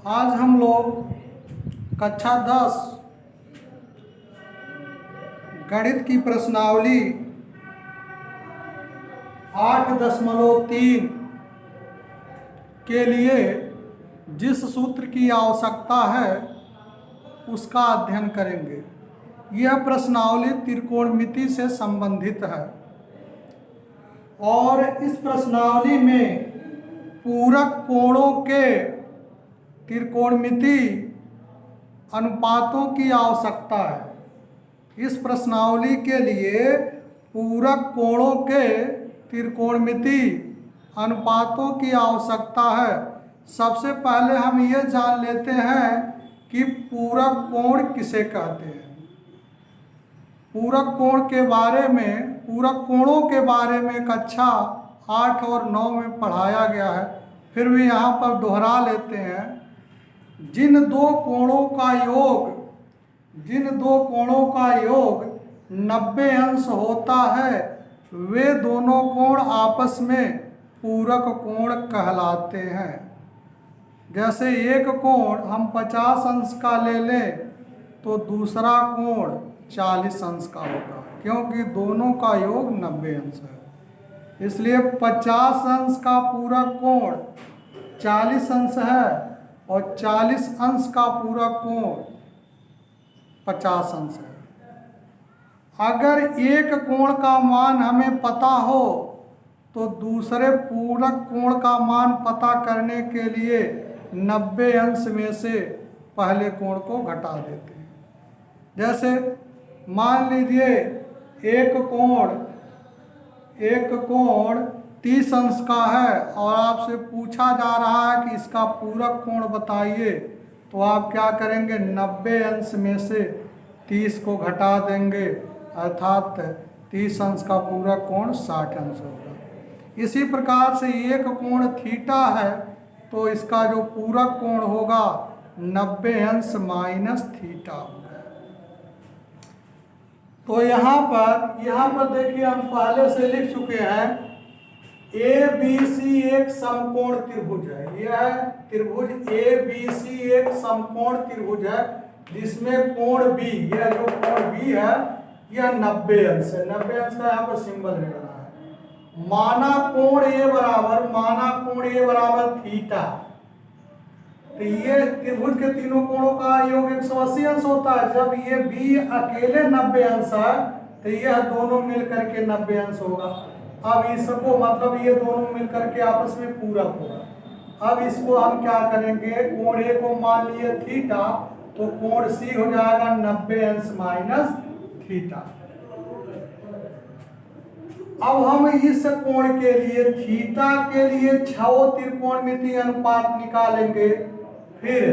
आज हम लोग कक्षा 10 गणित की प्रश्नावली 8.3 के लिए जिस सूत्र की आवश्यकता है उसका अध्ययन करेंगे। यह प्रश्नावली त्रिकोणमिति से संबंधित है और इस प्रश्नावली में पूरक कोणों के त्रिकोणमिति अनुपातों की आवश्यकता है। इस प्रश्नावली के लिए पूरक कोणों के त्रिकोणमिति अनुपातों की आवश्यकता है। सबसे पहले हम ये जान लेते हैं कि पूरक कोण किसे कहते हैं। पूरक कोणों के बारे में कक्षा 8 और 9 में पढ़ाया गया है, फिर भी यहाँ पर दोहरा लेते हैं। जिन दो कोणों का योग 90 अंश होता है वे दोनों कोण आपस में पूरक कोण कहलाते हैं। जैसे एक कोण हम 50 अंश का ले लें तो दूसरा कोण 40 अंश का होगा, क्योंकि दोनों का योग 90 अंश है। इसलिए 50 अंश का पूरक कोण 40 अंश है और 40 अंश का पूरक कोण 50 अंश है। अगर एक कोण का मान हमें पता हो तो दूसरे पूरक कोण का मान पता करने के लिए 90 अंश में से पहले कोण को घटा देते हैं। जैसे मान लीजिए एक कोण 30 अंश का है और आपसे पूछा जा रहा है कि इसका पूरक कोण बताइए, तो आप क्या करेंगे, 90 अंश में से 30 को घटा देंगे, अर्थात 30 अंश का पूरक कोण 60 अंश होगा। इसी प्रकार से एक कोण थीटा है तो इसका जो पूरक कोण होगा 90 अंश माइनस थीटा होगा। तो यहाँ पर देखिए हम पहले से लिख चुके हैं ABC एक समकोण त्रिभुज है। यह त्रिभुज ABC एक समकोण त्रिभुज है जिसमें कोण B, यह जो कोण B है यह 90 अंश है। 90 अंश का यहाँ पर सिंबल लगाना है। माना कोण A बराबर थीटा, तो ये त्रिभुज के तीनों कोणों का योग 180 अंश होता है। जब ये B अकेले 90 अंश है तो यह दोनों मिलकर के 90 अंश होगा। अब इसको मतलब ये दोनों मिलकर के आपस में पूरक होगा। अब इसको हम क्या करेंगे, कोण A को मान लिए थीटा, तो कोण C हो जाएगा 90 अंश माइनस थीटा। अब हम इस कोण के लिए थीटा के लिए 6 त्रिकोणमिति अनुपात निकालेंगे। फिर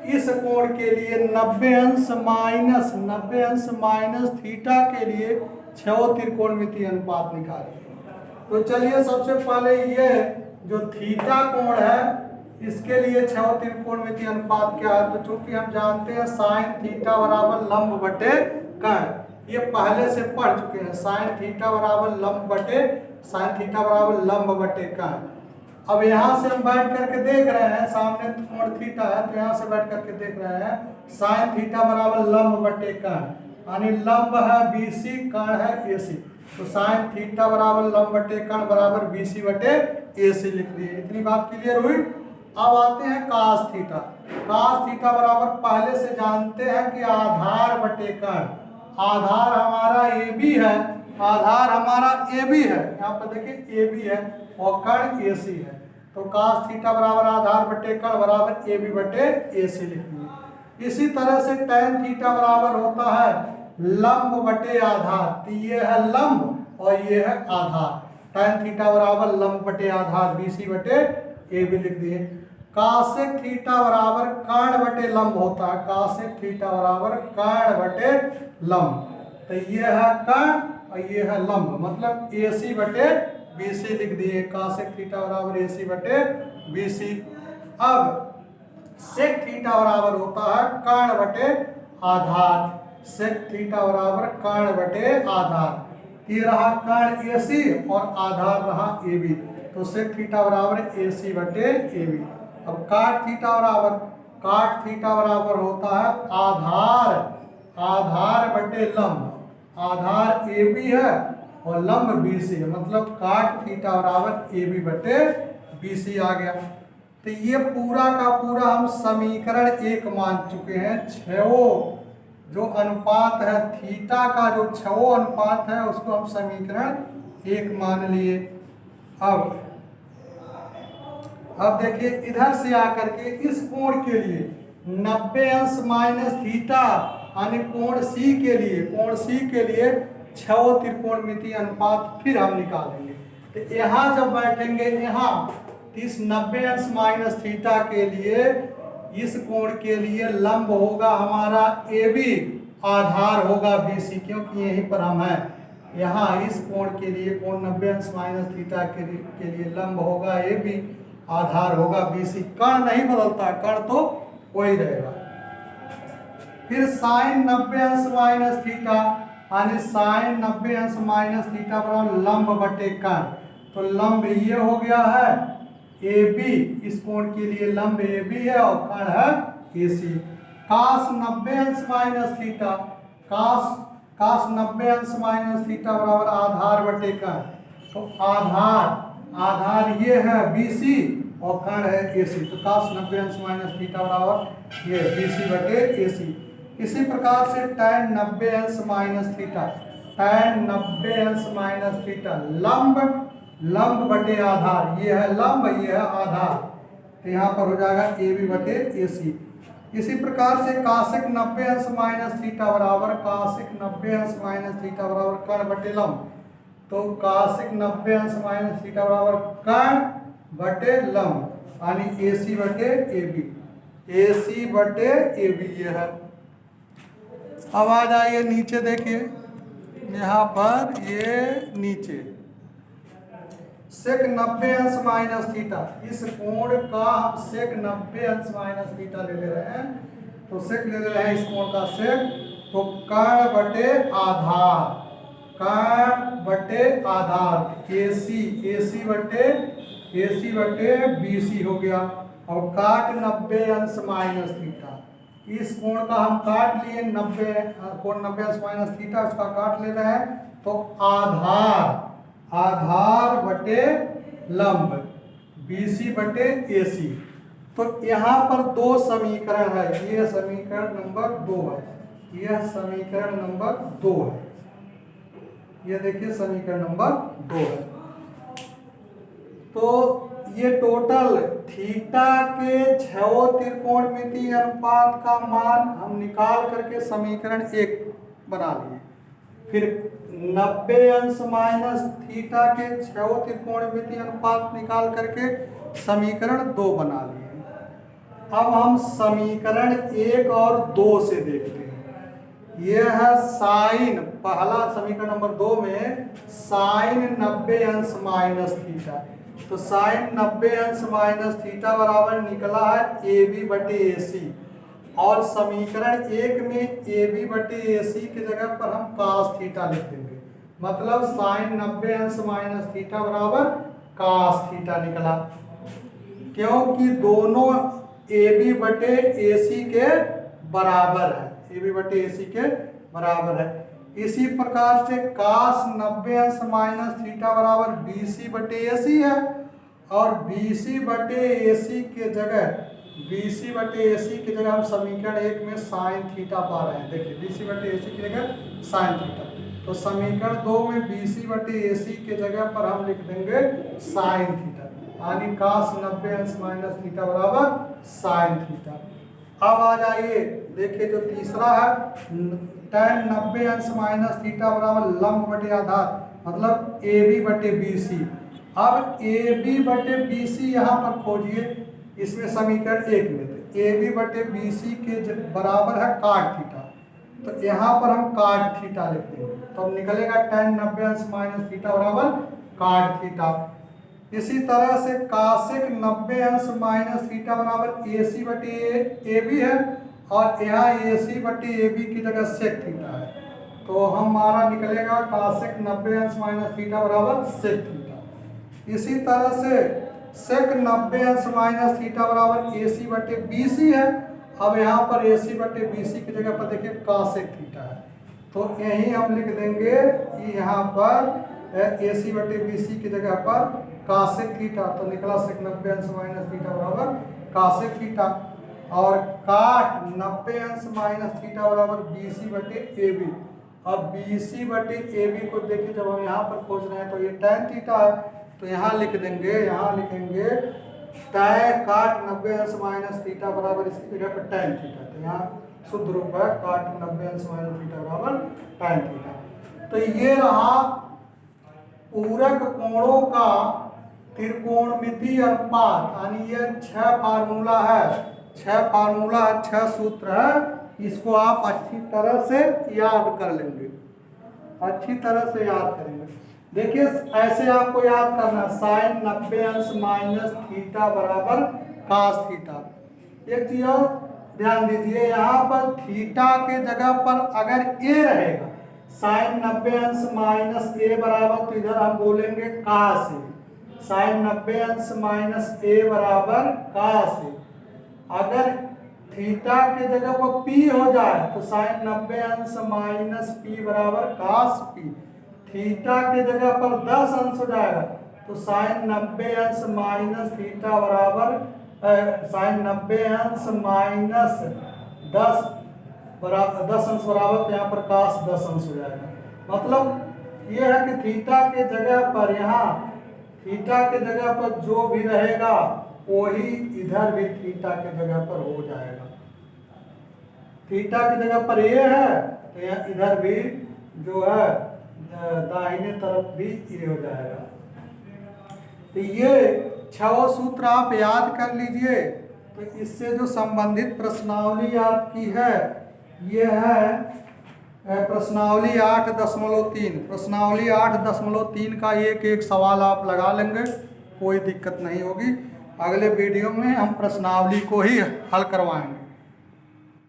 इस कोण के लिए 90 अंश माइनस थीटा के लिए 6 त्रिकोणमिति अनुपात निकालेंगे। तो चलिए सबसे पहले ये जो थीटा कोण है इसके लिए 6 त्रिकोणमिति अनुपात क्या है, तो चूंकि हम जानते हैं साइन थीटा बराबर लंब बटे कर्ण, ये पहले से पढ़ चुके हैं। साइन थीटा बराबर लंब बटे कर्ण। अब यहाँ से हम बैठ करके देख रहे हैं, सामने कोण थीटा है तो यहाँ से बैठ करके देख रहे हैं साइन थीटा बराबर लंब बटे कर्ण, यानी लंब है BC, कर्ण है AC, तो साइन थीटा बराबर लंब बटे कर्ण बराबर BC बटे AC लिख दिए। इतनी बात क्लियर हुई। अब आते हैं कास थीटा। कास थीटा बराबर पहले से जानते हैं कि आधार बटे कर्ण। आधार हमारा AB है, यहाँ पर देखिए AB है और कर्ण AC है, तो कास थीटा बराबर आधार बटे कर्ण बराबर AB बटे AC लिख दिए। इसी तरह से टैन थीटा बराबर होता है लंब बटे आधार, तो ये है लंब और ये है आधार। टैन थीटा बराबर लंब बटे आधार BC बटे AB लिख दिए। कासेक थीटा बराबर कर्ण बटे लंब होता है, कासेक थीटा बराबर कर्ण बटे लंब, तो ये है कर्ण और ये है लंब, मतलब AC बटे BC लिख दिए। कासेक थीटा बराबर AC बटे BC। अब सेक थीटा बराबर होता है कर्ण बटे आधार, सेक थीटा बराबर कर्ण बटे आधार। ये रहा कर्ण AC और आधार रहा AB, तो सेक थीटा बराबर AC बटे AB। अब काट थीटा बराबर होता है आधार बटे लंब। आधार ए बी है और लंब बी सी है, मतलब काट थीटा बराबर ए बी बटे बी सी आ गया। तो ये पूरा का पूरा हम समीकरण 1 मान चुके हैं। छो जो अनुपात है थीटा का, जो छो अनुपात है उसको हम समीकरण 1 मान लिए। अब देखिए इधर से आकर के इस कोण के लिए 90 अंश माइनस थीटा यानी कोण सी के लिए छो त्रिकोणमितीय अनुपात फिर हम निकालेंगे। तो यहाँ जब बैठेंगे यहाँ इस 90 अंश माइनस थीटा के लिए इस कोण के लिए लंब होगा हमारा ए बी, आधार होगा बी सी, क्योंकि यहीं पर हम हैं। यहाँ इस कोण के लिए कोण 90 अंश माइनस थीटा के लिए लंब होगा ए बी, आधार होगा बी सी। कर्ण नहीं बदलता, कर्ण तो वही रहेगा। फिर साइन 90 अंश माइनस थीटा यानी साइन 90 अंश माइनस थीटा बराबर लंब बटे कर्ण। तो लंब ये हो गया है ए बी, इस कोण के लिए लंब ए बी है और कर्ण है ए सी। कास 90 अंश माइनस थीटा, कास 90 अंश माइनस थीटा बराबर आधार बटे कर्ण। तो आधार ये है बी सी और कर्ण है ए सी। तो कास 90 अंश माइनस थीटा बराबर ये बी सी बटे ए सी। इसी प्रकार से tan 90 अंश माइनस थीटा, tan 90 अंश माइनस थीटा लंब बटे आधार, ये है लंब ये है आधार, तो यहाँ पर हो जाएगा ए बी बटे ए सी। इसी प्रकार से काशिक 90 अंश माइनस थीटा बराबर कर्ण बटे लंब। तो काशिक 90 अंश माइनस थीटा बराबर कर्ण बटे लंब यानी ए सी बटे ए बी, ए सी बटे ए बी ये है। अब आ जाइए नीचे, देखिए यहाँ पर ये नीचे सेक 90 अंश माइनस थीटा, इस कोण का हम सेक 90 अंश माइनस थीटा ले रहे हैं। तो सेक ले रहे हैं इस कोण का सेक, तो कर्ण बटे आधार ए सी बटे बी सी हो गया। और काट 90 अंश माइनस थीटा, इस कोण का हम काट लिए 90 कोण 90 अंश माइनस थीटा, उसका काट ले रहे हैं। तो आधार बटे लंब बी सी बटे ए सी। तो यहाँ पर दो समीकरण है, ये समीकरण नंबर 2 है, यह समीकरण नंबर 2 है, ये देखिए समीकरण नंबर 2 है। तो ये टोटल थीटा के छो त्रिकोणमितीय अनुपात का मान हम निकाल करके समीकरण 1 बना लिए। फिर 90 अंश माइनस थीटा के छो त्रिकोणमितीय अनुपात निकाल करके समीकरण 2 बना लिए। अब हम समीकरण 1 और 2 से देखते हैं। यह है साइन, पहला समीकरण नंबर 2 में साइन 90 अंश माइनस थीटा। तो साइन 90 अंश माइनस थीटा बराबर निकला है ए बी बटे ए सी, और समीकरण 1 में ए बी बटे ए सी की जगह पर हम कास थीटा लिख देंगे, मतलब साइन 90 अंश माइनस थीटा बराबर कास थीटा निकला, क्योंकि दोनों ए बी बटे ए सी के बराबर है, ए बी बटे ए सी के बराबर है। इसी प्रकार से कास 90 अंश माइनस थीटा बराबर बी सी बटे ए सी है, और बी सी बटे ए सी के जगह हम समीकरण 1 में साइन थीटा पा रहे हैं। देखिए बी सी बटे ए सी की जगह साइन थीटा, तो समीकरण 2 में बी सी बटे ए सी के जगह पर हम लिख देंगे साइन थीटा, यानी कास 90 अंश माइनस थीटा बराबर साइन थीटा। अब आ जाइए देखिए जो तीसरा है tan 90 अंश माइनस थीटा बराबर लंब बटे आधार, मतलब ए बी बटे बी सी। अब ए बी बटे बी सी यहाँ पर खोजिए, इसमें समीकरण 1 में तो ए बी बटे बी सी के बराबर है काट थीटा, तो यहाँ पर हम काट थीटा लिख देंगे, तो निकलेगा tan 90 अंश माइनस थीटा बराबर काट थीटा। इसी तरह से कासेक 90 अंश माइनस थीटा बराबर ए सी बटे ए बी है, और यहाँ ए सी बटे ए बी की जगह सेक थीटा है, तो हमारा निकलेगा कासेक 90 अंश माइनस थीटा बराबर सेक थीटा। इसी तरह से सेक 90 अंश माइनस थीटा बराबर ए सी बटे बी सी है। अब यहाँ पर ए सी बटे बी सी की जगह पर देखिए कासेक थीटा है, तो यही हम लिख देंगे कि यहाँ पर ए सी बटे बी सी की जगह पर कासेक थीटा, तो निकला सेक 90 अंश माइनस थीटा बराबर कासेक थीटा। और काट 90 अंश माइनस थीटा बराबर बी सी बटे ए बी। अब बी सी बटे ए बी को देखिए जब हम यहाँ पर खोज रहे हैं तो ये टैन थीटा है, तो यहाँ लिख देंगे, यहाँ लिखेंगे टैन काट 90 अंश माइनस थीटा बराबर इसकी जगह पर टैन थीटा, तो यहाँ शुद्ध रूप है काट 90 अंश माइनस थीटा बराबर टैन थीटा। तो ये रहा पूरक कोणों का त्रिकोणमितीय अनुपात, यानी ये 6 फार्मूला है, 6 फार्मूला 6 सूत्र है। इसको आप अच्छी तरह से याद कर लेंगे, अच्छी तरह से याद करेंगे। देखिए ऐसे आपको याद करना, साइन 90 अंश माइनस थीटा बराबर कास थीटा। एक चीज और ध्यान दीजिए, यहाँ पर थीटा के जगह पर अगर ए रहेगा, साइन 90 अंश माइनस ए बराबर, तो इधर हम बोलेंगे कास ए। साइन 90 अंश माइनस ए बराबर कास ए। अगर थीटा के जगह पर पी हो जाए तो साइन 90 अंश माइनस पी बराबर कास पी। थीटा के जगह पर 10 अंश हो जाएगा तो साइन 90 अंश माइनस थीटा बराबर साइन 90 अंश माइनस 10 बराबर 10 अंश बराबर, तो यहाँ पर कास 10 अंश हो जाएगा। मतलब ये है कि थीटा के जगह पर, यहाँ थीटा के जगह पर जो भी रहेगा वही इधर भी थीटा के जगह पर हो जाएगा। थीटा की जगह पर ये है तो यहाँ इधर भी जो है दाहिने तरफ भी ये हो जाएगा। तो ये 6 सूत्र आप याद कर लीजिए। तो इससे जो संबंधित प्रश्नावली आपकी है ये है प्रश्नावली 8.3। प्रश्नावली 8.3 का एक सवाल आप लगा लेंगे, कोई दिक्कत नहीं होगी। अगले वीडियो में हम प्रश्नावली को ही हल करवाएंगे।